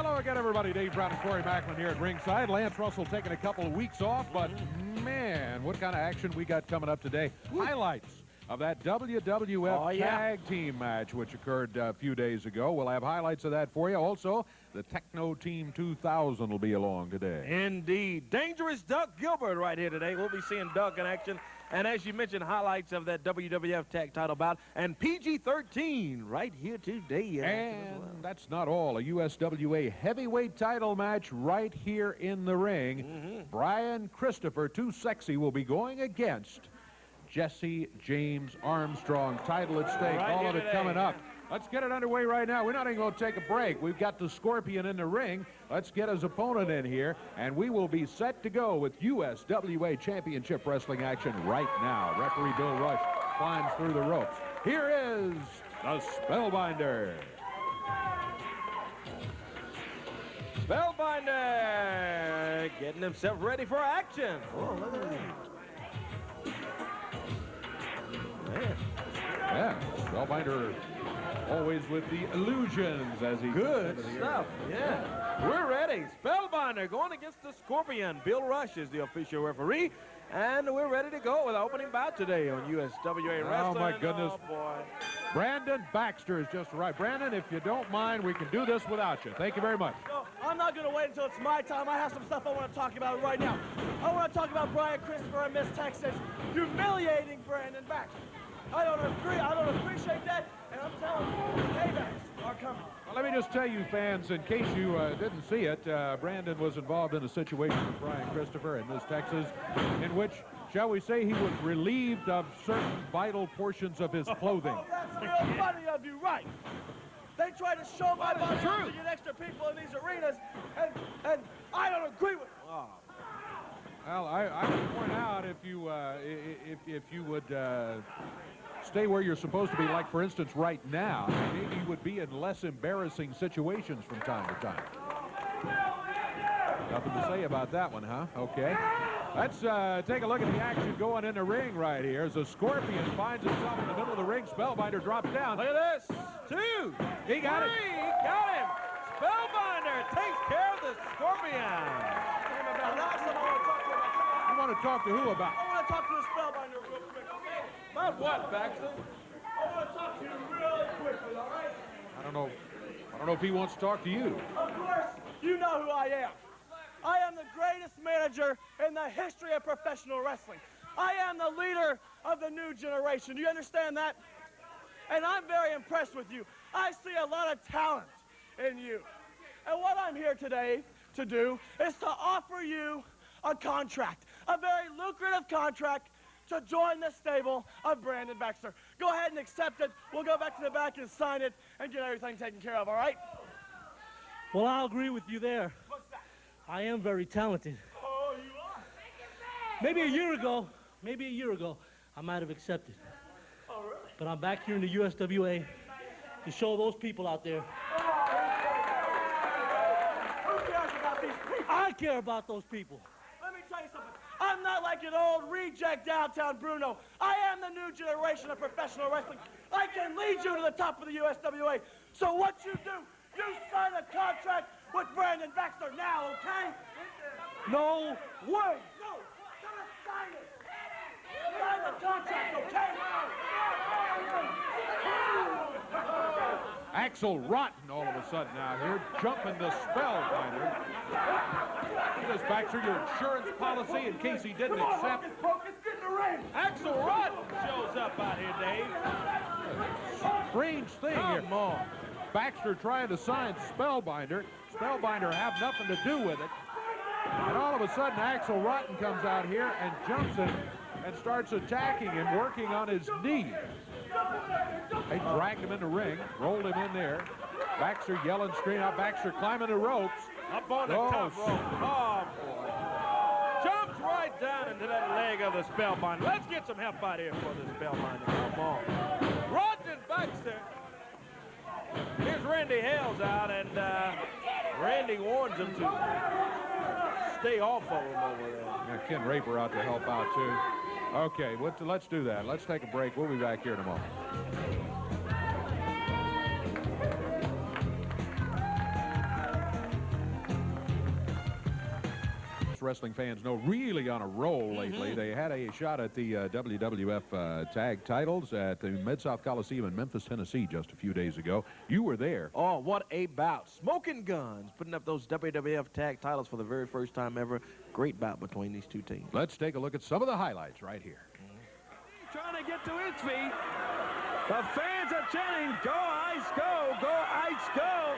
Hello again, everybody. Dave Brown and Corey Macklin here at ringside. Lance Russell taking a couple of weeks off, but man, what kind of action we got coming up today. Highlights of that WWF tag team match, which occurred a few days ago. We'll have highlights of that for you. Also, the Techno Team 2000 will be along today. Indeed. Dangerous Duck Gilbert right here today. We'll be seeing Duck in action. And as you mentioned, highlights of that WWF tag title bout. And PG-13 right here today. And that's not all. A USWA heavyweight title match right here in the ring. Brian Christopher, Too Sexy, will be going against Jesse James Armstrong. Title at stake. All of it coming up. Let's get it underway right now. We're not even going to take a break. We've got the Scorpion in the ring. Let's get his opponent in here, and we will be set to go with USWA Championship Wrestling action right now. Referee Bill Rush climbs through the ropes. Here is the Spellbinder. Spellbinder getting himself ready for action. Oh, look at that. Man. Yeah, Spellbinder always with the illusions as he good stuff. Yeah, we're ready. Spellbinder going against the Scorpion. Bill Rush is the official referee, and we're ready to go with the opening bout today on USWA Wrestling. Oh my goodness! Oh, boy. Brandon Baxter is just right. Brandon, if you don't mind, we can do this without you. Thank you very much. No, I'm not going to wait until it's my time. I have some stuff I want to talk about right now. I want to talk about Brian Christopher and Miss Texas humiliating Brandon Baxter. I don't agree. I don't appreciate that, and I'm telling you, paybacks are coming. Well, let me just tell you, fans, in case you didn't see it, Brandon was involved in a situation with Brian Christopher and Miss Texas, in which, shall we say, he was relieved of certain vital portions of his clothing. Oh, that's real funny of you, right? They try to show my body to get extra people in these arenas, and I don't agree with it. Oh. Well, I would point out if you would stay where you're supposed to be, like, for instance, right now, maybe you would be in less embarrassing situations from time to time. Nothing to say about that one, huh? Okay. Let's take a look at the action going in the ring right here as the Scorpion finds himself in the middle of the ring. Spellbinder drops down. Look at this. 2. He got it. He got him. Spellbinder takes care of the Scorpion. You want to talk to who about? I want to talk to the Spellbinder real quick, okay? About what, Baxter? I want to talk to you really quickly, all right? I don't know if he wants to talk to you. Of course, you know who I am. I am the greatest manager in the history of professional wrestling. I am the leader of the new generation. Do you understand that? And I'm very impressed with you. I see a lot of talent in you. And what I'm here today to do is to offer you a contract, a very lucrative contract to join the stable of Brandon Baxter. Go ahead and accept it. We'll go back to the back and sign it and get everything taken care of, all right? Well, I'll agree with you there. What's that? I am very talented. Oh, you are? Maybe a year ago, I might have accepted. Oh, really? But I'm back here in the USWA to show those people out there. Who cares about these people? I care about those people. Let me tell you something. I'm not like an old reject downtown Bruno. I am the new generation of professional wrestling. I can lead you to the top of the USWA. So what you do, you sign a contract with Brandon Baxter now, okay? No way. No, gotta sign it. Sign the contract, okay? Axel Rotten all of a sudden out here, jumping the Spellbinder. This Baxter, your insurance policy in case he didn't accept. Focus, get in the ring. Axel Rotten shows up out here, Dave. Strange thing here. Come on. Baxter trying to sign Spellbinder. Spellbinder have nothing to do with it. And all of a sudden, Axel Rotten comes out here and jumps him and starts attacking him, working on his knee. They dragged him in the ring, rolled him in there. Baxter yelling, screaming out. Baxter climbing the ropes. Up on the top rope. Oh, boy. Jumps right down into that leg of the Spellbinder. Let's get some help out here for the Spellbinder. Come on. Rotten Baxter. Here's Randy Hales out, and Randy warns him to stay off of him over there. Yeah, Ken Raper out to help out, too. Okay, let's do that. Let's take a break. We'll be back here in a moment. most wrestling fans know, really on a roll lately. They had a shot at the WWF tag titles at the Mid-South Coliseum in Memphis, Tennessee just a few days ago. You were there. Oh, what a bout. Smoking Guns putting up those WWF tag titles for the very first time ever. Great bout between these two teams. Let's take a look at some of the highlights right here. Trying to get to his feet. The fans are chanting, "Go Ice, go! Go Ice, go!"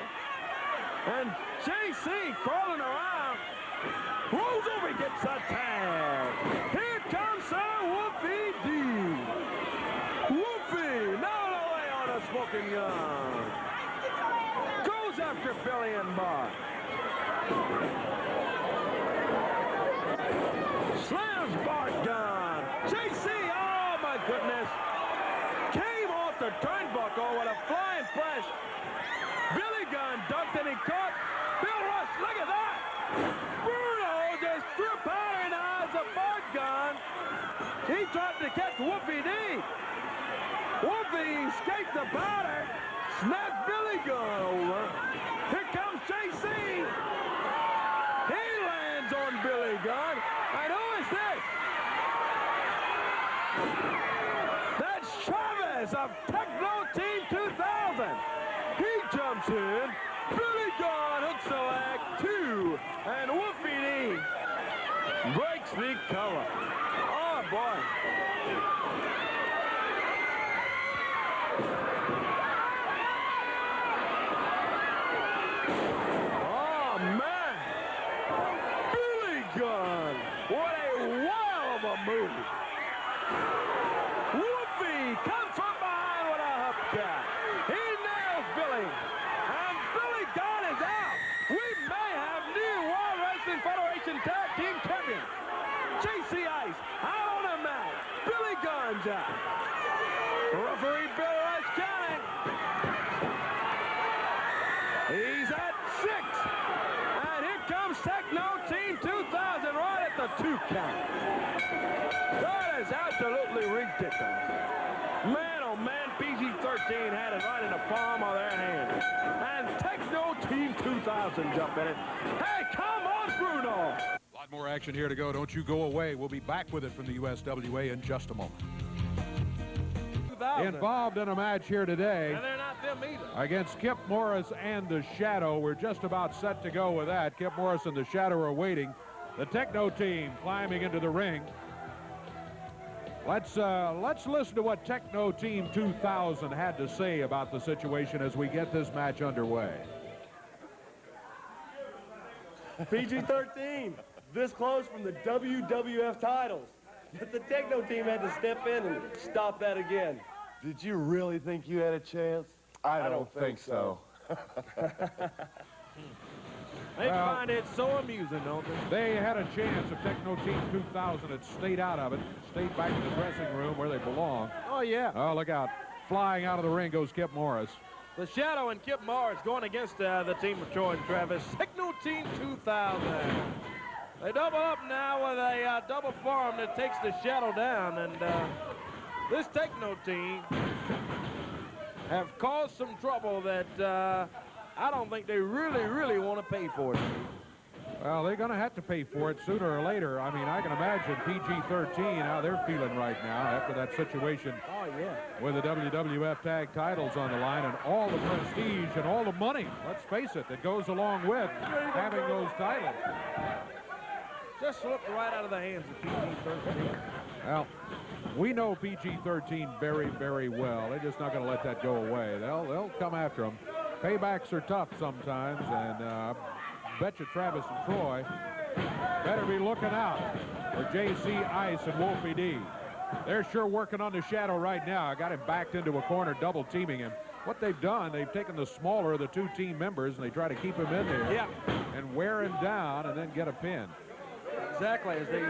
And JC crawling around. Rolls over, gets a tag. Here comes Sir Wolfie D. Wolfie, now away on a Smoking Gun. Goes after Billy and Bart. Slams Bart Gunn. JC, oh my goodness. Came off the turnbuckle with a flying press. Billy Gunn ducked and he caught. Bill Rush, look at that. Bruno just threw powder in the eyes of Bart Gunn. He tried to catch Wolfie D. Wolfie escaped the powder. Snapped Billy Gunn over. Here comes JC. He lands on Billy Gunn. And who is this? That's Travis of Techno Team 2000. He jumps in. Billy Gunn hooks the leg, 2. And Wolfie D breaks the cover. Oh, boy. Oh, man. Billy Gunn. What a wow of a move. Wolfie comes from behind with a hubcap. He nails Billy. And Billy Gunn is out. We may have new World Wrestling Federation Tag Team Champions. JC Ice out on a mat. Billy Gunn's out. Referee Bill Rush counting. He's at 6. And here comes Techno Team 2000 right at the 2 count. That is absolutely ridiculous. Man, oh man, PG-13 had it right in the palm of their hand. And Techno Team 2000 jump in it. Hey, come on, Bruno! A lot more action here to go. Don't you go away. We'll be back with it from the USWA in just a moment. 2000. Involved in a match here today And they're not them either. against Kip Morris and the Shadow. We're just about set to go with that. Kip Morris and the Shadow are waiting. The Techno Team climbing into the ring. Let's listen to what Techno Team 2000 had to say about the situation as we get this match underway. PG-13, this close from the WWF titles. But the Techno Team had to step in and stop that again. Did you really think you had a chance? I don't think so. They find it so amusing, don't they? They had a chance if Techno Team 2000 had stayed out of it, stayed back in the dressing room where they belong. Oh, yeah. Oh, look out. Flying out of the ring goes Kip Morris. The Shadow and Kip Morris going against the team of Troy and Travis. Techno Team 2000. They double up now with a double forearm that takes the Shadow down. And this Techno Team have caused some trouble that I don't think they really want to pay for it. Well, they're going to have to pay for it sooner or later. I mean, I can imagine PG-13, how they're feeling right now after that situation Oh, yeah. with the WWF tag titles on the line and all the prestige and all the money, let's face it, that goes along with having those titles. Just slipped right out of the hands of PG-13. Well, we know PG-13 very, very well. They're just not going to let that go away. They'll come after them. Paybacks are tough sometimes, and betcha Travis and Troy better be looking out for JC Ice and Wolfie D. They're sure working on the Shadow right now. I got him backed into a corner, double teaming him. What they've done, they've taken the smaller of the 2 team members, and they try to keep him in there and wear him down and then get a pin. Exactly, as they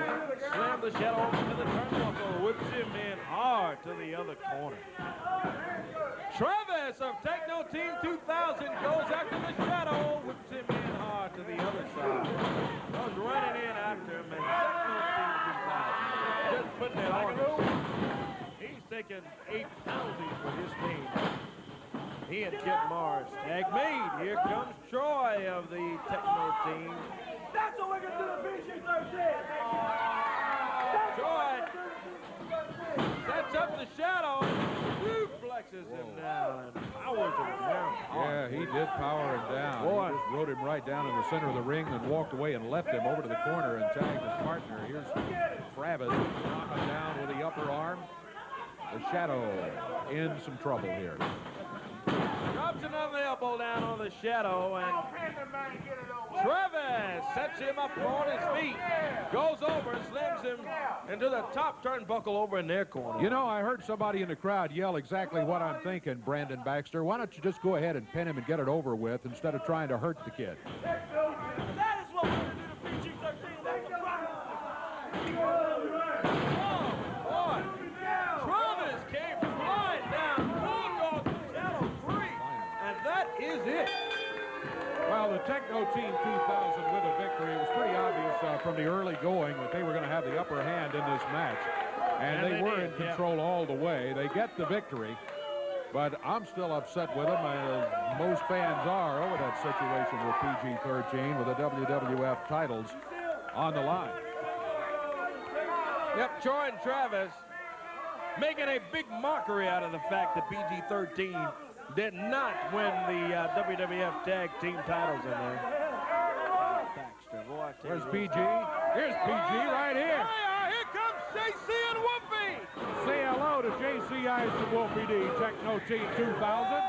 slam the Shadow into the turnbuckle, whips him in hard to the other corner. Travis of Techno Team 2000 goes after the Shadow, whips him in hard to the other side. Goes running in after him, and Techno Team 2000 just putting it on him. He's taking 8 penalties for his team. He and Kip Morris tag made. Here comes Troy of the Techno Team. That's what we're going to do to PG-13. Joy sets up the shadow, duplexes him down, and powers him down. Yeah, he did power him down. Boy. He just rode him right down in the center of the ring and walked away and left him over to the corner and tagged his partner. Here's Travis knocking down with the upper arm. The Shadow in some trouble here. Drops another elbow down on the Shadow, and Travis sets him up on his feet, goes over and slams him into the top turnbuckle over in their corner. You know, I heard somebody in the crowd yell exactly what I'm thinking, Brandon Baxter. Why don't you just go ahead and pin him and get it over with instead of trying to hurt the kid? That is what we're going to do to PG-13. That's the problem. Oh, boy. Travis came flying down, bulldog Shadow 3, and that is it. Well, the Techno Team 2000 with a victory. It was pretty obvious from the early going that they were going to have the upper hand in this match. And they were in control all the way. They get the victory. But I'm still upset with them, as most fans are, over that situation with PG-13 with the WWF titles on the line. Yep, Troy and Travis making a big mockery out of the fact that PG-13 did not win the WWF Tag Team titles in there. Baxter, boy, I tell Where's you PG? Here's PG right here. Here comes JC and Whoopi. Say hello to JC Ice and Wolfie D, Techno Team 2000.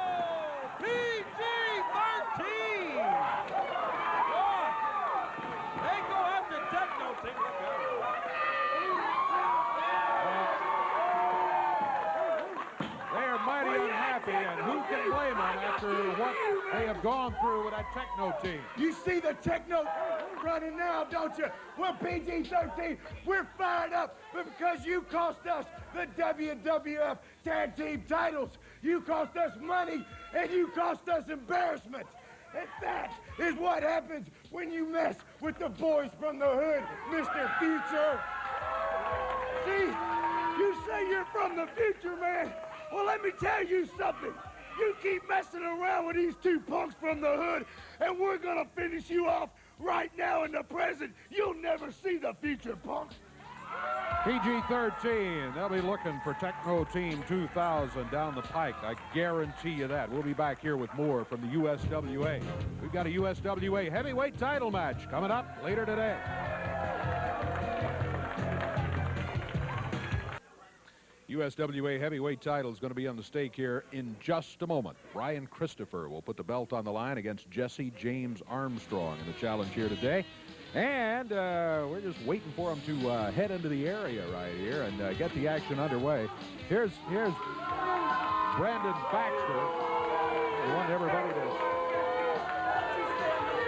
PG-13. Boy, they go after Techno Team. Look out. They're mighty unhappy, and who can blame them after what they have gone through with that Techno Team? You see the Techno running now, don't you? We're PG-13. We're fired up because you cost us the WWF Tag Team titles. You cost us money, and you cost us embarrassment. And that is what happens when you mess with the boys from the hood, Mr. Future. See, you say you're from the future, man. Well, let me tell you something. You keep messing around with these two punks from the hood, and we're gonna finish you off right now in the present. You'll never see the future, punk. PG-13, they'll be looking for Techno Team 2000 down the pike. I guarantee you that. We'll be back here with more from the USWA. We've got a USWA heavyweight title match coming up later today. USWA heavyweight title is going to be on the stake here in just a moment. Brian Christopher will put the belt on the line against Jesse James Armstrong in the challenge here today. And we're just waiting for him to head into the area right here and get the action underway. Here's Brandon Baxter. I want everybody to...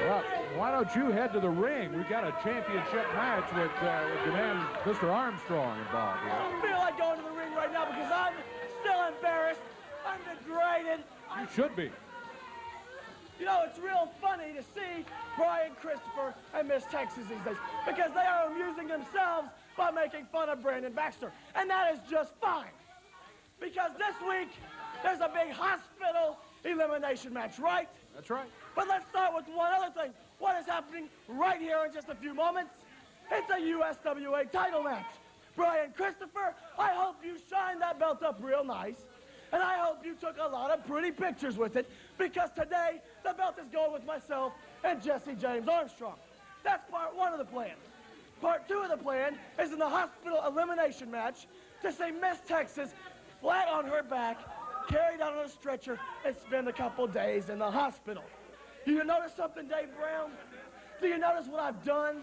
Well, why don't you head to the ring? We've got a championship match with the man, Mr. Armstrong, involved here. I don't feel like going to the ring right now because I'm still embarrassed. I'm degraded. You should be. You know, it's real funny to see Brian Christopher and Miss Texas these days because they are amusing themselves by making fun of Brandon Baxter. And that is just fine. Because this week, there's a big hospital elimination match, right? That's right. But let's start with one other thing. What is happening right here in just a few moments? It's a USWA title match. Brian Christopher, I hope you shined that belt up real nice. And I hope you took a lot of pretty pictures with it because today the belt is going with myself and Jesse James Armstrong. That's part one of the plan. Part two of the plan is in the hospital elimination match to see Miss Texas flat on her back, carried out on a stretcher, and spend a couple days in the hospital. Do you notice something, Dave Brown? Do you notice what I've done?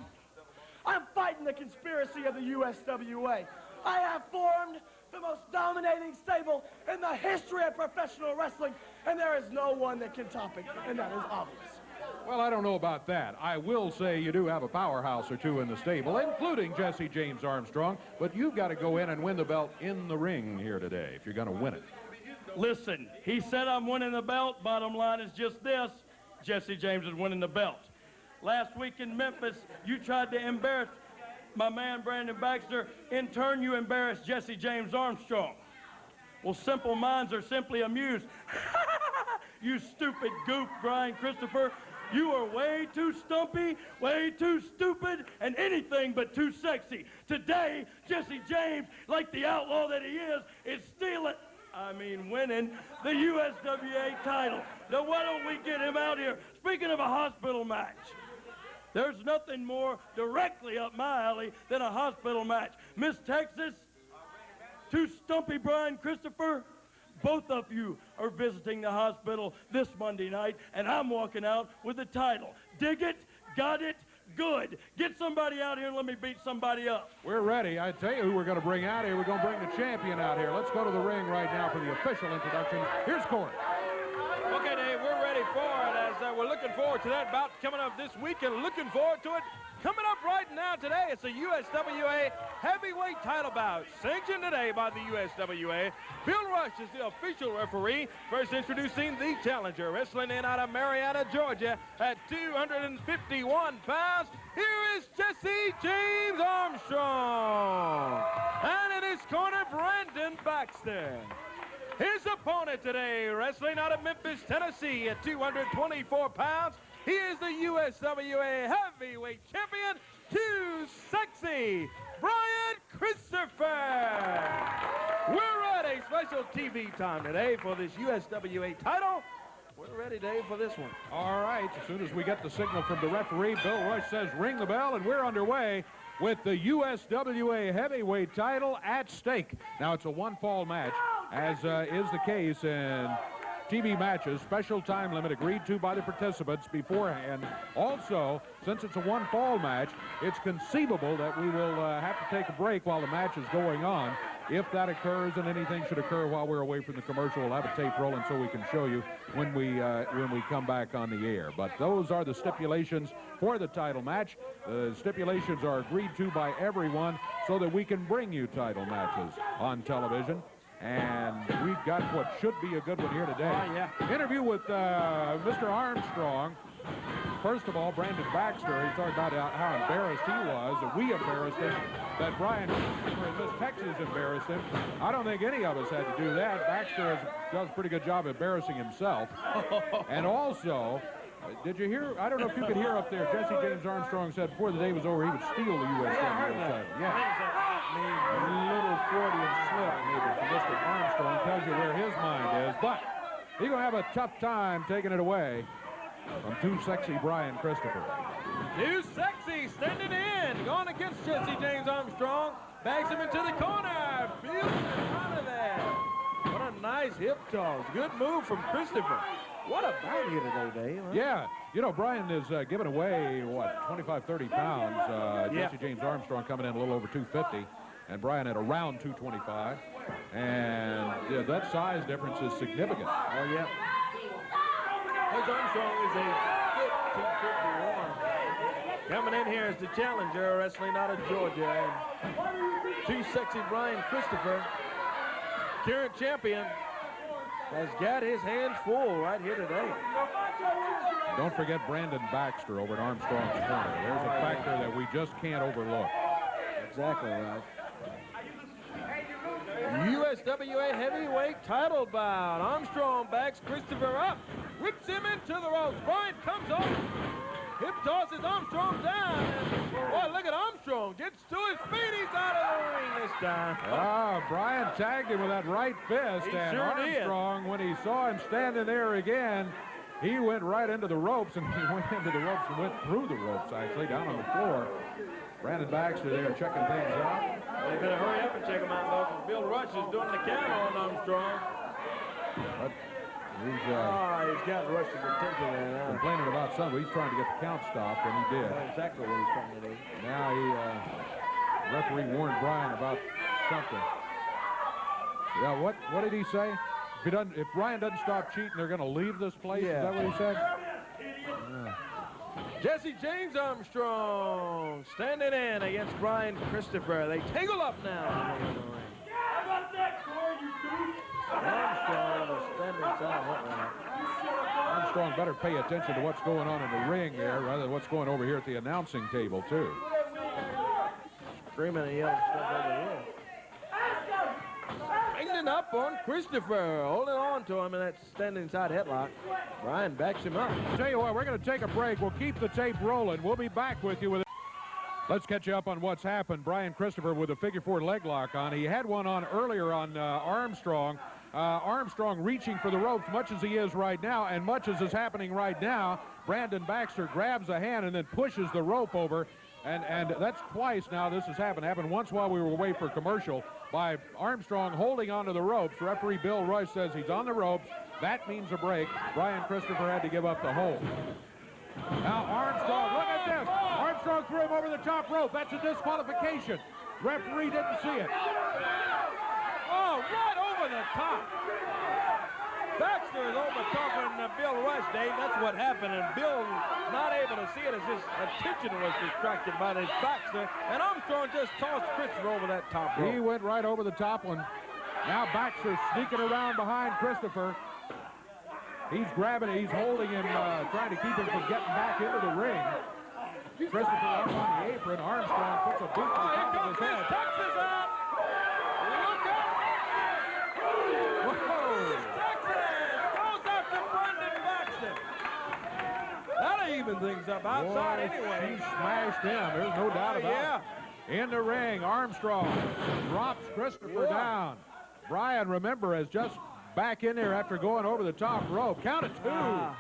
I'm fighting the conspiracy of the USWA. I have formed the most dominating stable in the history of professional wrestling, and there is no one that can top it, and that is obvious. Well, I don't know about that. I will say you do have a powerhouse or two in the stable, including Jesse James Armstrong, but you've got to go in and win the belt in the ring here today if you're going to win it. Listen, he said I'm winning the belt. Bottom line is just this. Jesse James is winning the belt. Last week in Memphis, you tried to embarrass my man Brandon Baxter. In turn, you embarrassed Jesse James Armstrong. Well, simple minds are simply amused. You stupid goof, Brian Christopher. You are way too stumpy, way too stupid, and anything but too sexy. Today, Jesse James, like the outlaw that he is winning the USWA title. Now, why don't we get him out here? Speaking of a hospital match, there's nothing more directly up my alley than a hospital match. Miss Texas, too stumpy Brian Christopher, both of you are visiting the hospital this Monday night, and I'm walking out with the title. Dig it, got it, good. Get somebody out here and let me beat somebody up. We're ready. I tell you who we're going to bring out here. We're going to bring the champion out here. Let's go to the ring right now for the official introduction. Here's Corey. Okay, Dave, we're ready for it as we're looking forward to that bout coming up this weekend. Looking forward to it. Coming up right now today, it's a USWA heavyweight title bout, sanctioned today by the USWA. Bill Rush is the official referee. First introducing the challenger, wrestling in out of Marietta, Georgia, at 251 pounds. Here is Jesse James Armstrong. And in his corner, Brandon Baxter. His opponent today, wrestling out of Memphis, Tennessee, at 224 pounds. He is the USWA heavyweight champion, Too Sexy, Brian Christopher. We're at a special TV time today for this USWA title. We're ready, Dave, for this one. All right, as soon as we get the signal from the referee, Bill Rush says ring the bell, and we're underway with the USWA heavyweight title at stake. Now, it's a one-fall match, as is the case in TV matches. Special time limit agreed to by the participants beforehand. Also, since it's a one-fall match, it's conceivable that we will have to take a break while the match is going on. If that occurs, and anything should occur while we're away from the commercial, we'll have a tape rolling so we can show you when we come back on the air. But those are the stipulations for the title match. The stipulations are agreed to by everyone so that we can bring you title matches on television. And we've got what should be a good one here today. Oh, yeah. Interview with Mr. Armstrong. First of all, Brandon Baxter, he talked about how embarrassed he was, that we embarrassed him, that Brian and Miss Texas embarrassed him. I don't think any of us had to do that. Baxter does a pretty good job embarrassing himself. And also, did you hear, I don't know if you could hear up there, Jesse James Armstrong said before the day was over he would steal the USWA title. Yeah. A little Freudian slip maybe from Mr. Armstrong tells you where his mind is, but he's going to have a tough time taking it away from Too Sexy Brian Christopher. Too Sexy standing in, going against Jesse James Armstrong. Bags him into the corner, feels it out of there. What a nice hip toss. Good move from Christopher. What a bout here today, Dave. Huh? Yeah, you know, Brian is giving away, what, 25, 30 pounds. Jesse James Armstrong coming in a little over 250, and Brian at around 225. And that size difference is significant. Oh, yeah. Coach Armstrong is a good 251. Coming in here is the challenger, wrestling out of Georgia. And Too Sexy Brian Christopher, current champion, has got his hands full right here today. Don't forget Brandon Baxter over at Armstrong's corner. There's a factor that we just can't overlook. Exactly right. USWA heavyweight title bout. Armstrong backs Christopher up, whips him into the ropes. Brian comes off, hip tosses Armstrong down. Boy, look at Armstrong, gets to his feet. He's out of the ring this time. Ah, Brian tagged him with that right fist, He and sure Armstrong, when he saw him standing there again, he went right into the ropes, and he went into the ropes and went through the ropes, actually, down on the floor. Brandon Baxter there checking things out. They better hurry up and check him out, though, because Bill Rush is doing the count on Armstrong. But he's got Rush's attention there now. complaining about something. He's trying to get the count stopped, and he did. That's exactly what he's trying to do. Now referee warned Brian about something. Yeah, what did he say? If Brian doesn't stop cheating, they're going to leave this place? Yeah. Is that what he said? Jesse James Armstrong standing in against Brian Christopher. They tangle up now. Armstrong is standing silent. Armstrong better pay attention to what's going on in the ring there rather than what's going over here at the announcing table, too. Screaming and yelling stuff over here. Bringing up on Christopher, holding on to him in that standing side headlock. Bryan backs him up. Tell you what, we're going to take a break. We'll keep the tape rolling. We'll be back with you with it. Let's catch you up on what's happened. Bryan Christopher with a figure-4 leg lock on. He had one on earlier on Armstrong. Armstrong reaching for the ropes, much as he is right now, and much as is happening right now. Brandon Baxter grabs a hand and then pushes the rope over. And that's twice now this has happened. Happened once while we were away for commercial by Armstrong holding onto the ropes. Referee Bill Royce says he's on the ropes. That means a break. Bryan Christopher had to give up the hold. Now Armstrong, look at this. Armstrong threw him over the top rope. That's a disqualification. Referee didn't see it. Oh, right over the top. Baxter is over talking to Bill Rush, Dave. That's what happened, and Bill not able to see it as his attention was distracted by this Baxter, and Armstrong just tossed Christopher over that top rope. He went right over the top one. Now Baxter sneaking around behind Christopher. He's grabbing, he's holding him, trying to keep him from getting back into the ring. Christopher up on the apron. Armstrong puts a boot on top of his head. Texas out. Look out. Whoa. That'll even things up outside. Boy, anyway. He smashed him. There's no doubt about it. In the ring, Armstrong drops Christopher down. Bryan, remember, is just back in there after going over the top rope. Count of 2. Man,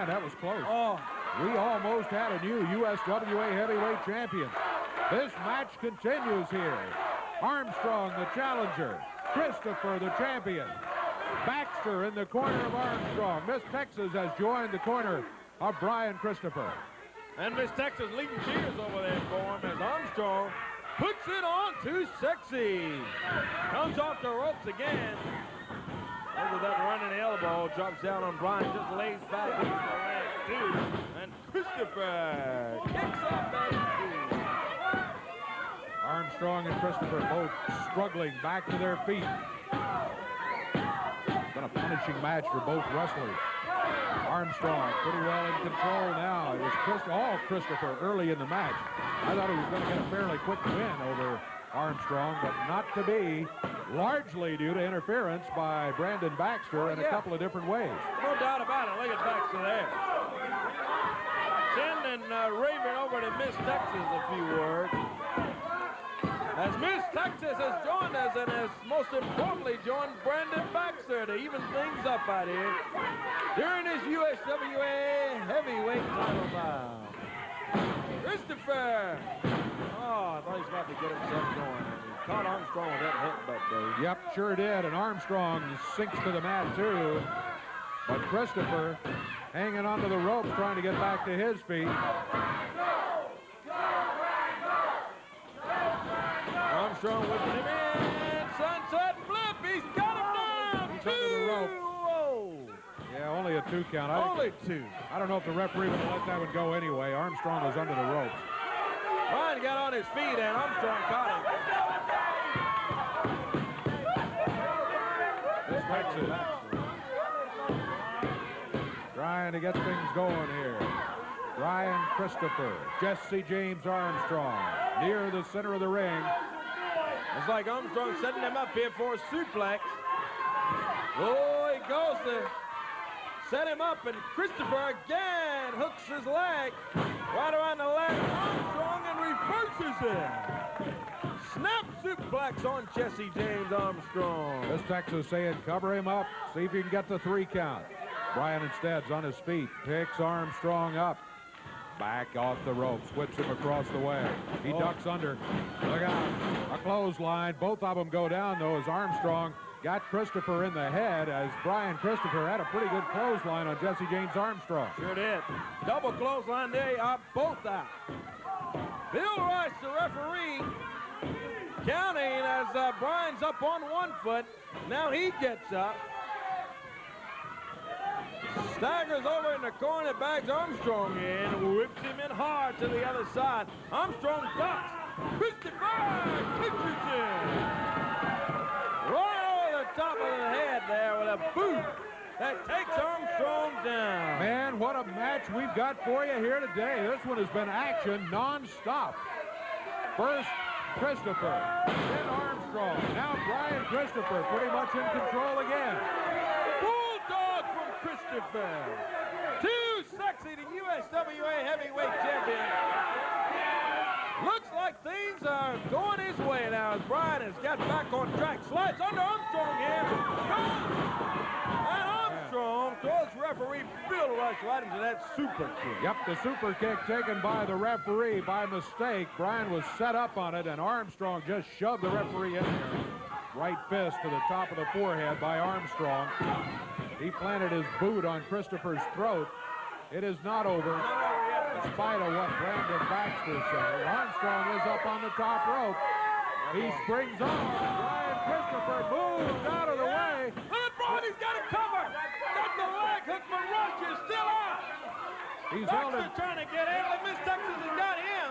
that was close. Oh. We almost had a new USWA heavyweight champion. This match continues here. Armstrong, the challenger. Christopher, the champion. Baxter in the corner of Armstrong. Miss Texas has joined the corner of Bryan Christopher. And Miss Texas leading cheers over there for him as Armstrong puts it on to Sexy. Comes off the ropes again. Over that running elbow, drops down on Bryan, just lays back into the leg too. And Christopher kicks off that 2. Armstrong and Christopher both struggling back to their feet. Been a punishing match for both wrestlers. Armstrong pretty well in control now. It was all Christopher early in the match. I thought he was going to get a fairly quick win over Armstrong, but not to be, largely due to interference by Brandon Baxter in a couple of different ways. No doubt about it. Look at Baxter there. Sending Raven over to Miss Texas a few words. As Miss Texas has joined us and has most importantly joined Brandon Baxter to even things up out here during this USWA heavyweight title bout. Christopher! Oh, I thought he was about to get himself going. He caught Armstrong with that headbutt, Dave. Yep, sure did, and Armstrong sinks to the mat too. But Christopher hanging onto the ropes trying to get back to his feet. Armstrong whipping him in. Sunset flip. He's got him down. He's under the rope. Whoa. Yeah, only a 2 count. Only 2. I don't know if the referee would let that one go anyway. Armstrong was under the ropes. Bryan got on his feet and Armstrong caught him. This Texas trying to get things going here. Bryan Christopher, Jesse James Armstrong near the center of the ring. It's like Armstrong setting him up here for a suplex. Oh, he goes to set him up, and Christopher again hooks his leg right around the leg of Armstrong and reverses it. Snap suplex on Jesse James Armstrong. This Texas saying cover him up, see if you can get the 3 count. Bryan instead's on his feet, picks Armstrong up. Back off the ropes, whips him across the way. He ducks under. Look out, a clothesline. Both of them go down, though, as Armstrong got Christopher in the head, as Bryan Christopher had a pretty good clothesline on Jesse James Armstrong. Sure did. Double clothesline, they are both out. Bill Rush, the referee, counting as Bryan's up on 1 foot. Now he gets up. Staggers over in the corner, bags Armstrong in, whips him in hard to the other side. Armstrong ducks. Christopher kicks in. Right over the top of the head there with a boot that takes Armstrong down. Man, what a match we've got for you here today. This one has been action non-stop. First, Christopher, then Armstrong. Armstrong. Now Brian Christopher pretty much in control again. Bulldog from Christopher. Too sexy, the USWA heavyweight champion. Looks like things are going his way now as Brian has got back on track. Slides under Armstrong here. And Armstrong throws referee Bill Rush right into that super kick. Yep, the super kick taken by the referee by mistake. Brian was set up on it, and Armstrong just shoved the referee in there. Right fist to the top of the forehead by Armstrong. He planted his boot on Christopher's throat. It is not over. In spite of what Brandon Baxter said, Armstrong is up on the top rope. He springs on. Brian Christopher moves out of the way. Look at Brian, he's got it covered. Got the leg hook, but Rush is still out. He's held him. Baxter trying to get in, but Miss Texas has got him.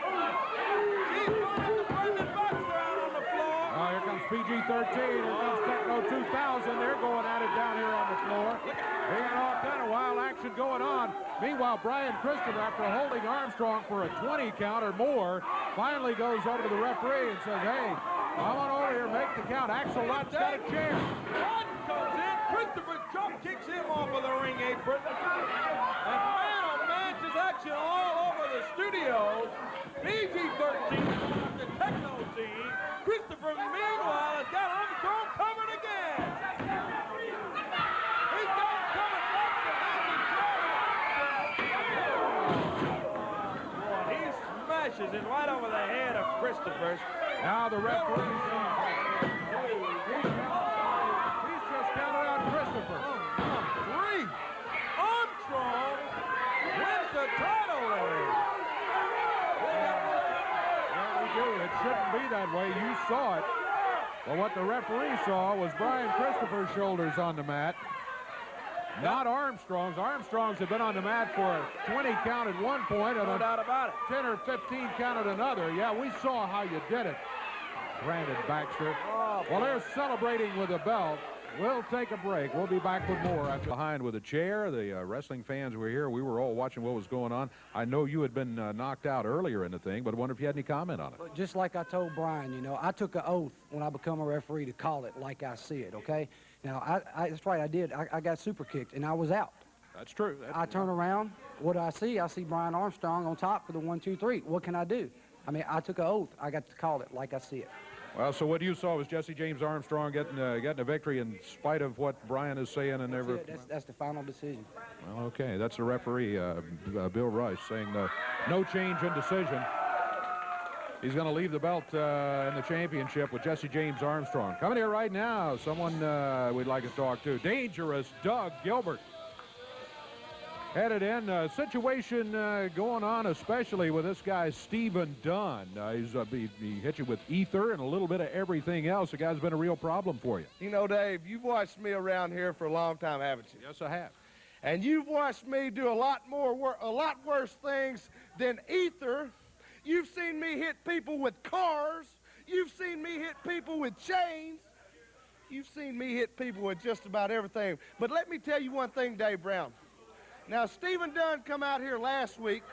She's going after Brandon Baxter out on the floor. Oh, here comes PG-13. Here comes Techno 2000. They're going at it down here on the floor. They got all kind of wild action going on. Meanwhile, Brian Christopher, after holding Armstrong for a 20 count or more, finally goes over to the referee and says, hey, come on over here, make the count. Axel Lott's got a chair. Lott comes in. Christopher drop kicks him off of the ring apron. And man, oh man, just action all over the studios. PG-13, the Techno team. Christopher, meanwhile, has got Armstrong covered again. He's got him covered back to Boy, he smashes it right over the head of Christopher's. Now the referee he's just counted out Christopher. 3. Armstrong wins the title race. Yeah, we do. It shouldn't be that way. You saw it. But what the referee saw was Brian Christopher's shoulders on the mat, not Armstrong's. Armstrong's had been on the mat for a 20 count at one point and No a doubt about it. 10 or 15 count at another. Yeah, we saw how you did it, Brandon Baxter. Oh, well, they're celebrating with a belt. We'll take a break. We'll be back with more after behind with a chair. The wrestling fans were here. We were all watching what was going on. I know you had been knocked out earlier in the thing, but I wonder if you had any comment on it. Just like I told Brian, you know, I took an oath when I become a referee to call it like I see it, okay? Now, that's right, I did. I got super kicked, and I was out. That's true. I turn around. What do I see? I see Brian Armstrong on top for the 1, 2, 3. What can I do? I mean, I took an oath. I got to call it like I see it. Well, so what you saw was Jesse James Armstrong getting a victory in spite of what Brian is saying and never. That's the final decision. Well, okay, that's the referee, Bill Rush, saying no change in decision. He's going to leave the belt in the championship with Jesse James Armstrong. Coming here right now, someone we'd like to talk to. Dangerous Doug Gilbert. Headed in. Situation going on, especially with this guy, Stephen Dunn. He hit you with ether and a little bit of everything else. The guy's been a real problem for you. You know, Dave, you've watched me around here for a long time, haven't you? Yes, I have. And you've watched me do a lot worse things than ether. You've seen me hit people with cars. You've seen me hit people with chains. You've seen me hit people with just about everything. But let me tell you one thing, Dave Brown. Now, Stephen Dunn come out here last week.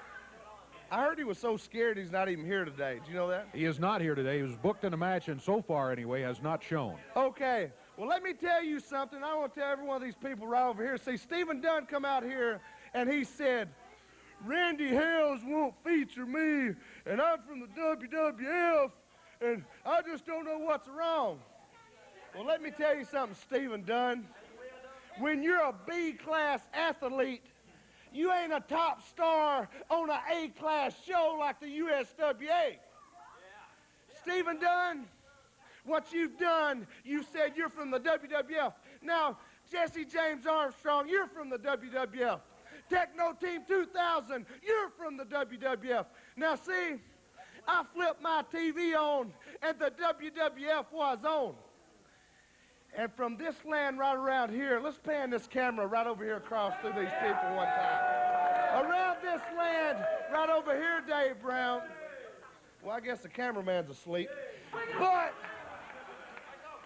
I heard he was so scared he's not even here today. Did you know that? He is not here today. He was booked in a match, and so far, anyway, has not shown. Okay. Well, let me tell you something. I want to tell every one of these people right over here. See, Stephen Dunn come out here, and he said, Randy Hales won't feature me, and I'm from the WWF, and I just don't know what's wrong. Well, let me tell you something, Stephen Dunn. When you're a B-class athlete, you ain't a top star on an A-class show like the USWA. Yeah. Stephen Dunn, what you've done, you said you're from the WWF. Now, Jesse James Armstrong, you're from the WWF. Techno Team 2000, you're from the WWF. Now, see, I flipped my TV on, and the WWF was on. And from this land right around here, let's pan this camera right over here across through these people one time. Around this land, right over here, Dave Brown. Well, I guess the cameraman's asleep. But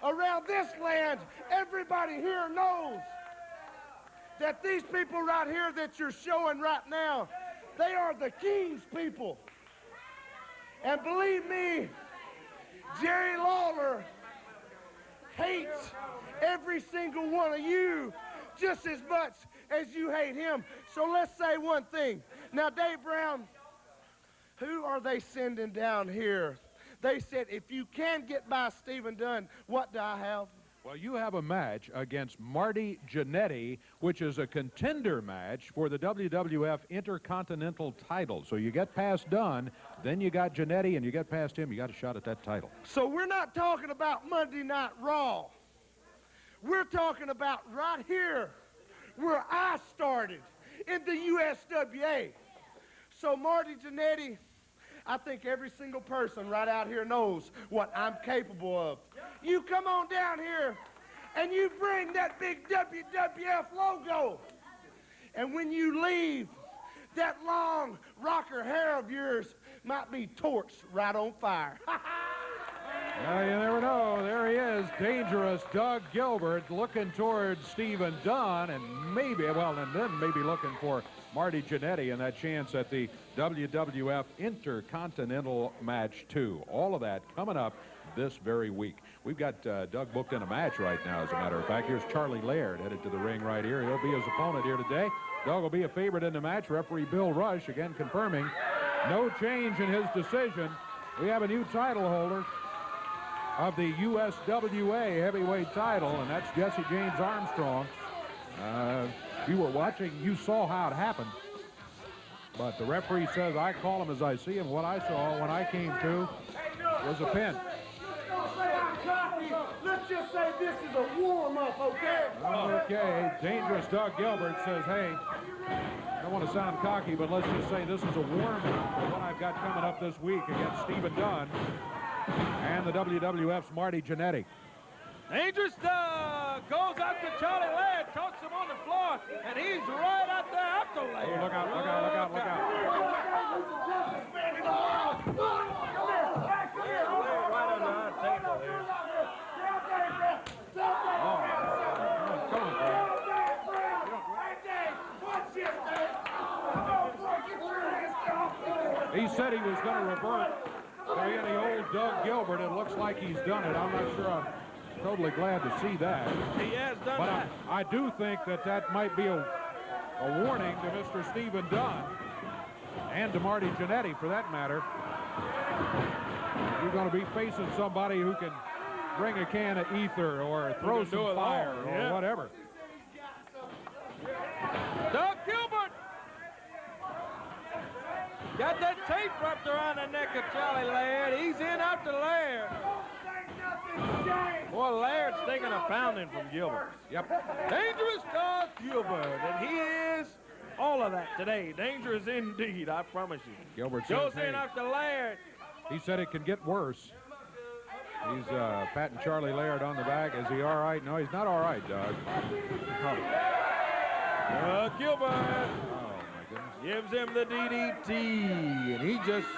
around this land, everybody here knows that these people right here that you're showing right now, they are the King's people. And believe me, Jerry Lawler hates every single one of you just as much as you hate him. So let's say one thing. Now, Dave Brown, who are they sending down here? They said, if you can get by Stephen Dunn, what do I have? Well, you have a match against Marty Jannetty, which is a contender match for the WWF Intercontinental title. So you get past Dunn, then you got Jannetty, and you get past him, you got a shot at that title. So we're not talking about Monday Night Raw. We're talking about right here where I started in the USWA. So Marty Jannetty, I think every single person right out here knows what I'm capable of. You come on down here and you bring that big WWF logo. And when you leave, that long rocker hair of yours might be torched right on fire. Well, you never know. There he is, dangerous Doug Gilbert, looking towards Stephen Dunn, and maybe, well, and then maybe looking for Marty Jannetty and that chance at the WWF Intercontinental Match 2. All of that coming up this very week. We've got Doug booked in a match right now, as a matter of fact. Here's Charlie Laird headed to the ring right here. He'll be his opponent here today. Doug will be a favorite in the match. Referee Bill Rush, again, confirming no change in his decision. We have a new title holder of the USWA heavyweight title, and that's Jesse James Armstrong. If you were watching, you saw how it happened. But the referee says, I call him as I see him. What I saw when I came to was a pin. Let's just say this is a warm-up, okay? Okay, dangerous Doug Gilbert says, hey, I don't want to sound cocky, but let's just say this is a warm-up for what I've got coming up this week against Stephen Dunn and the WWF's Marty Jannetty. Dangerous Doug goes out to Charlie Laird, talks him on the floor, and he's right out there after Laird. Oh, look out, look out, look out, look out. Right on the table there. Come on, Greg. He said he was going to revert to being the old Doug Gilbert. It looks like he's done it. I'm not sure. I'm totally glad to see that. He has done but that. I do think that might be a warning to Mr. Stephen Dunn and to Marty Jannetty, for that matter. You're going to be facing somebody who can bring a can of ether or throw some fire or whatever. Doug Gilbert got that tape wrapped around the neck of Charlie Laird. He's in after Laird. Boy, Laird's taking a pounding from Gilbert. Yep. Dangerous Doug Gilbert, and he is all of that today. Dangerous indeed, I promise you. Gilbert goes says, in after Laird. He said it can get worse. He's patting Charlie Laird on the back. Is he all right? No, he's not all right, Doug. Gilbert. Oh, my goodness. Gives him the DDT, and he just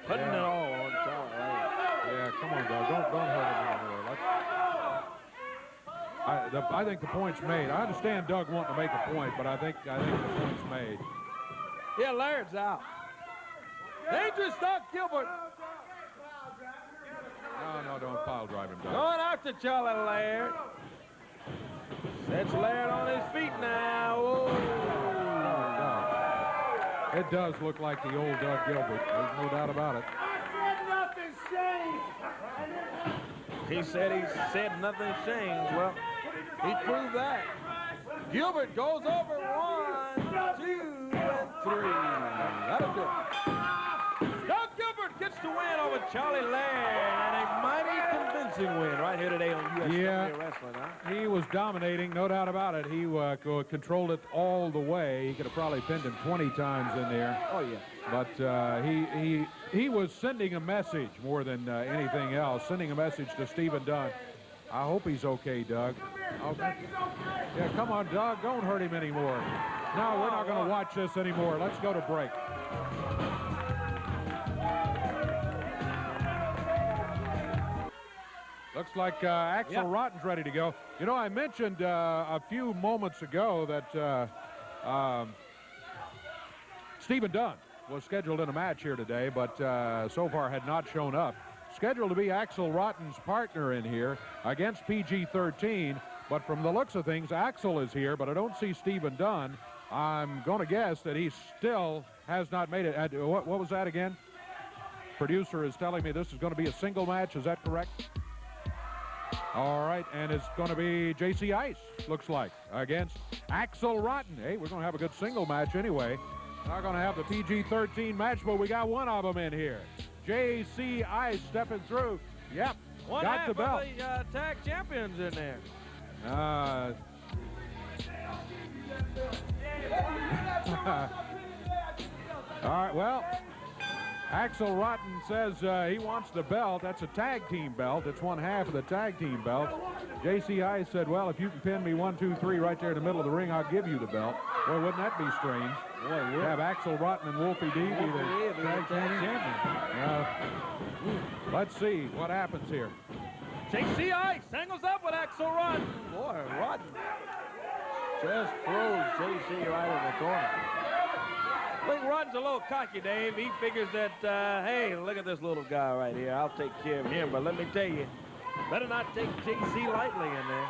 putting it all on Charlie Laird. Yeah, come on, Doug. Don't hurt him anymore. I think the point's made. I understand Doug wanting to make a point, but I think the point's made. Yeah, Laird's out. Dangerous Doug Gilbert. No, don't pile drive him, Doug. Going after Charlie Laird. Sets Laird on his feet now. Oh. It does look like the old Doug Gilbert. There's no doubt about it. He said nothing changed. Well, he proved that. Gilbert goes over 1, 2, and 3. That'll do it. Doug Gilbert gets the win over Charlie Laird, and a mighty convincing win right here today on USWA Wrestling. Huh? He was dominating, no doubt about it. He controlled it all the way. He could have probably pinned him 20 times in there. Oh, yeah. But he was sending a message more than anything else, sending a message to Stephen Dunn. I hope he's okay, Doug. Okay. Yeah, come on, Doug. Don't hurt him anymore. No, we're not going to watch this anymore. Let's go to break. Looks like Axel Rotten's ready to go. You know, I mentioned a few moments ago that Stephen Dunn was scheduled in a match here today, but so far had not shown up. scheduled to be Axel Rotten's partner in here against PG-13. But from the looks of things, Axel is here, but I don't see Stephen Dunn. I'm going to guess that he still has not made it. What was that again? Producer is telling me this is going to be a single match. Is that correct? All right, and it's going to be J.C. Ice, looks like, against Axel Rotten. Hey, we're going to have a good single match anyway. Not going to have the PG-13 match, but we got one of them in here. J.C. Ice stepping through. Yep, got the belt. One half of the tag champions in there. All right, well, Axel Rotten says he wants the belt. That's a tag team belt. It's one half of the tag team belt. J.C. Ice said, well, if you can pin me 1, 2, 3 right there in the middle of the ring, I'll give you the belt. Boy, wouldn't that be strange? Boy, have Axel Rotten and Wolfie D be the tag champions. Let's see what happens here. J.C. Ice angles up with Axel Rotten. Boy, Rotten just throws J.C. right in the corner. I think Rodden's a little cocky, Dave. He figures that, hey, look at this little guy right here. I'll take care of him. But let me tell you, better not take J.C. lightly in there.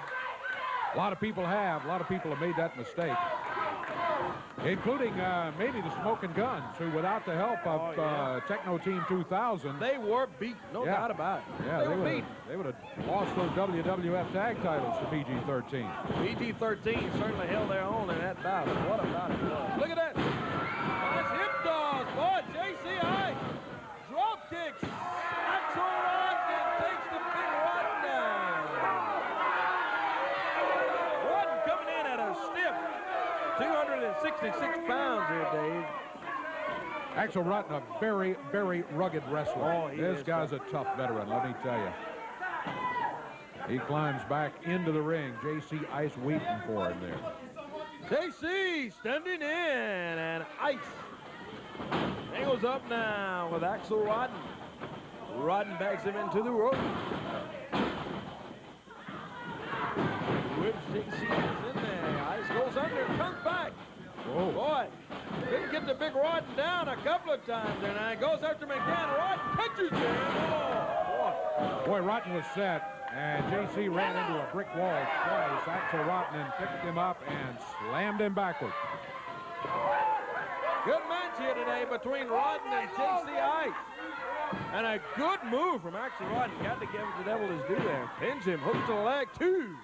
A lot of people have. A lot of people have made that mistake, including maybe the Smoking Guns, who, without the help of Techno Team 2000, they were beat, no doubt about it. Yeah, they would have lost those WWF tag titles to PG-13. PG-13 certainly held their own in that battle. What a battle it was. Look at that. Nice hip toss. Boy, J.C. Ice. Drop kicks. Axel Rotten takes the big Rotten down. Rotten coming in at a stiff 266 pounds here, Dave. Axel Rotten, a very, very rugged wrestler. Oh, this guy's a tough veteran, let me tell you. He climbs back into the ring. J.C. Ice waiting for him there. J.C. standing in, and Ice angles up now with Axel Rotten. Rotten backs him into the rope. Whips J.C. Ice in there. Ice goes under, comes back. Oh, boy, didn't get the big Rotten down a couple of times there. Now he goes after him again. Rotten catches him. Oh, boy, Rotten was set. And J.C. ran into a brick wall twice. Axel Rotten picked him up and slammed him backward. Good match here today between Rotten and J.C. Ice. And a good move from Axel Rotten. Got to give the devil his due there. Pins him, hooks to the leg, 2.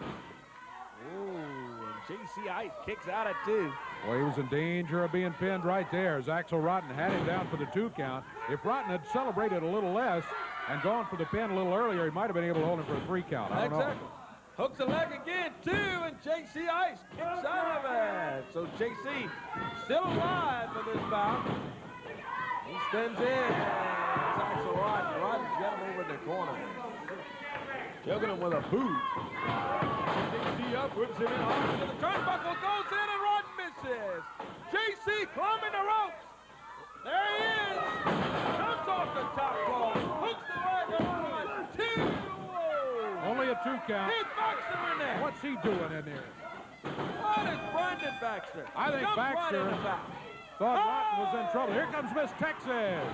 Oh, and J.C. Ice kicks out at 2. Well, he was in danger of being pinned right there as Axel Rotten had him down for the 2 count. If Rotten had celebrated a little less and gone for the pin a little earlier, he might have been able to hold him for a 3 count. I don't know. Hooks the leg again, 2, and J.C. Ice kicks out of it. So J.C. still alive for this bout. He spins in, and it's Axel Rotten. Rotten's got him over in the corner. Jugging him with a boot. J.C. up, whips him in hard to the turnbuckle, goes in, and Rotten misses. J.C. climbing the ropes. There he is. Comes off the top rope. Hooks the leg of Rotten. 2. Only a 2 count. He's Baxter in there. What's he doing in there? What is Brandon Baxter? I think Baxter thought Rotten was in trouble. Here comes Miss Texas.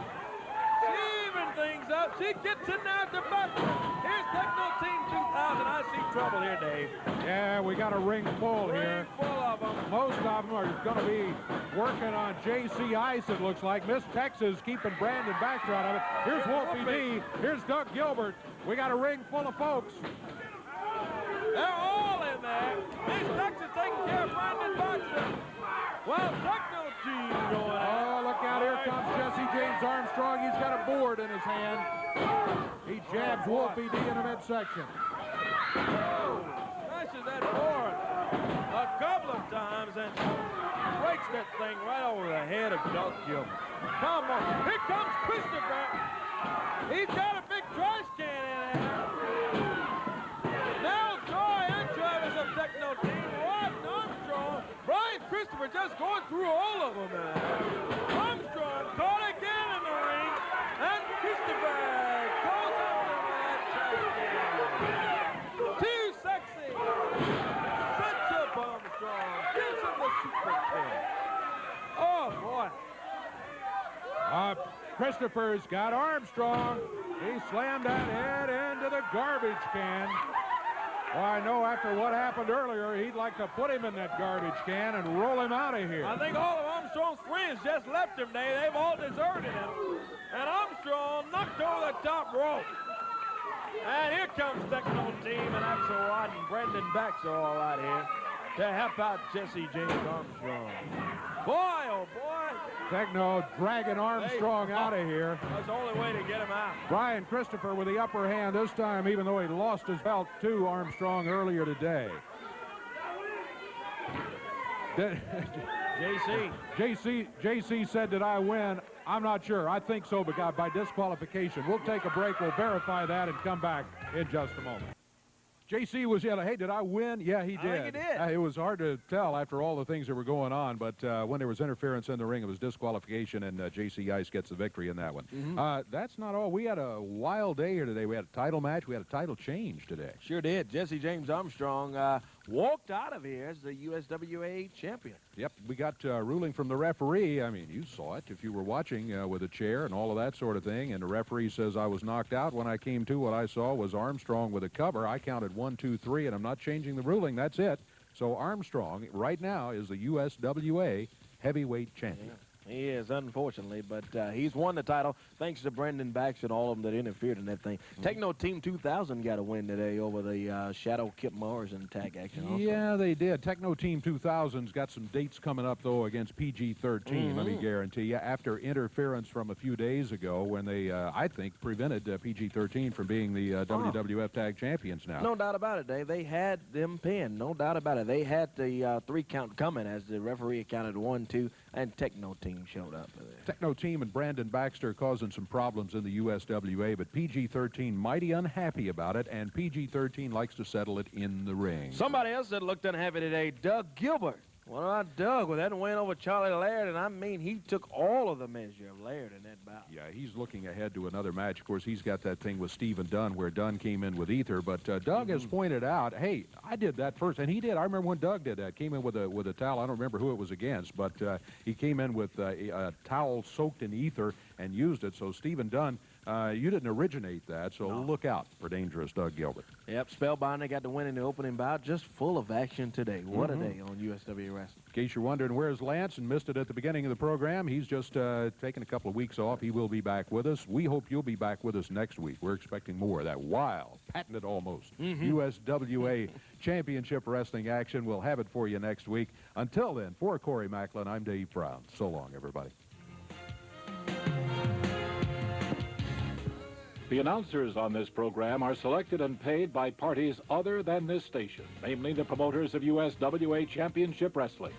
She even things up. She gets in there at the back. Here's Techno Team 2000. I see trouble here, Dave. Yeah, we got a ring full here. Full of them. Most of them are going to be working on J.C. Ice, it looks like. Miss Texas keeping Brandon Baxter out of it. Here's Wolfie D. Here's Doug Gilbert. We got a ring full of folks. They're all in there. Miss Texas taking care of Brandon Baxter. Well, Techno Team going out. Oh, look out. Here comes Jesse James Armstrong. He's got a board in his hand. He jabs Wolfie D in the midsection. Oh, smashes that board a couple of times and breaks that thing right over the head of Doug Gilbert. Come on. Here comes Christopher. He's got a big trash can in there. Now Troy and Travis of Techno Team. Rotten, Armstrong. Brian Christopher just going through all of them. Armstrong caught again in the ring. And Christopher calls out that trash can. Too sexy. Sets up Armstrong. Gives him the super kick. Oh, boy. Christopher's got Armstrong. He slammed that head into the garbage can. Well, I know after what happened earlier, he'd like to put him in that garbage can and roll him out of here. I think all of Armstrong's friends just left him, Dave. They've all deserted him. And Armstrong knocked over the top rope. And here comes Techno Team and Axel Rod and Brendan Baxter all right here to help out Jesse James Armstrong. Boy, oh boy. Techno dragging Armstrong out of here. That's the only way to get him out. Brian Christopher with the upper hand this time, even though he lost his belt to Armstrong earlier today. JC said, did I win? I'm not sure. I think so, but by disqualification. We'll take a break. We'll verify that and come back in just a moment. JC was yelling, hey, did I win? Yeah, he did. I think he did. It was hard to tell after all the things that were going on, but when there was interference in the ring, it was disqualification, and JC Ice gets the victory in that one. That's not all. We had a wild day here today. We had a title match. We had a title change today. Sure did. Jesse James Armstrong walked out of here as the USWA champion. Yep, we got ruling from the referee. I mean, you saw it if you were watching with a chair and all of that sort of thing, and the referee says I was knocked out. When I came to, what I saw was Armstrong with a cover. I counted 1, 2, 3, and I'm not changing the ruling. That's it. So Armstrong right now is the USWA heavyweight champion. He is, unfortunately, but he's won the title thanks to Brendan Baxter and all of them that interfered in that thing. Techno Team 2000 got a win today over the Shadow Kip Morrison tag action also. Yeah, they did. Techno Team 2000's got some dates coming up, though, against PG-13, let me guarantee you, after interference from a few days ago when they, I think, prevented PG-13 from being the WWF Tag Champions now. No doubt about it, Dave. They had them pinned. No doubt about it. They had the 3 count coming as the referee counted 1, 2, and Techno Team showed up. Techno Team and Brandon Baxter causing some problems in the USWA, but PG-13 mighty unhappy about it, and PG-13 likes to settle it in the ring. Somebody else that looked unhappy today, Doug Gilbert. What about Doug with that win over Charlie Laird? And I mean, he took all of the measure of Laird in that bout. Yeah, he's looking ahead to another match. Of course, he's got that thing with Stephen Dunn where Dunn came in with Ether. But Doug has pointed out, hey, I did that first. And he did. I remember when Doug did that. Came in with a towel. I don't remember who it was against. But he came in with a towel soaked in Ether and used it. So Stephen Dunn, you didn't originate that. So look out for dangerous Doug Gilbert. Yep, Spellbinder got the win in the opening bout. Just full of action today. What a day on USW Wrestling. In case you're wondering, where's Lance and missed it at the beginning of the program, he's just taking a couple of weeks off. He will be back with us. We hope you'll be back with us next week. We're expecting more of that wild, patented almost, USWA Championship Wrestling action. We'll have it for you next week. Until then, for Corey Macklin, I'm Dave Brown. So long, everybody. The announcers on this program are selected and paid by parties other than this station, namely the promoters of USWA Championship Wrestling.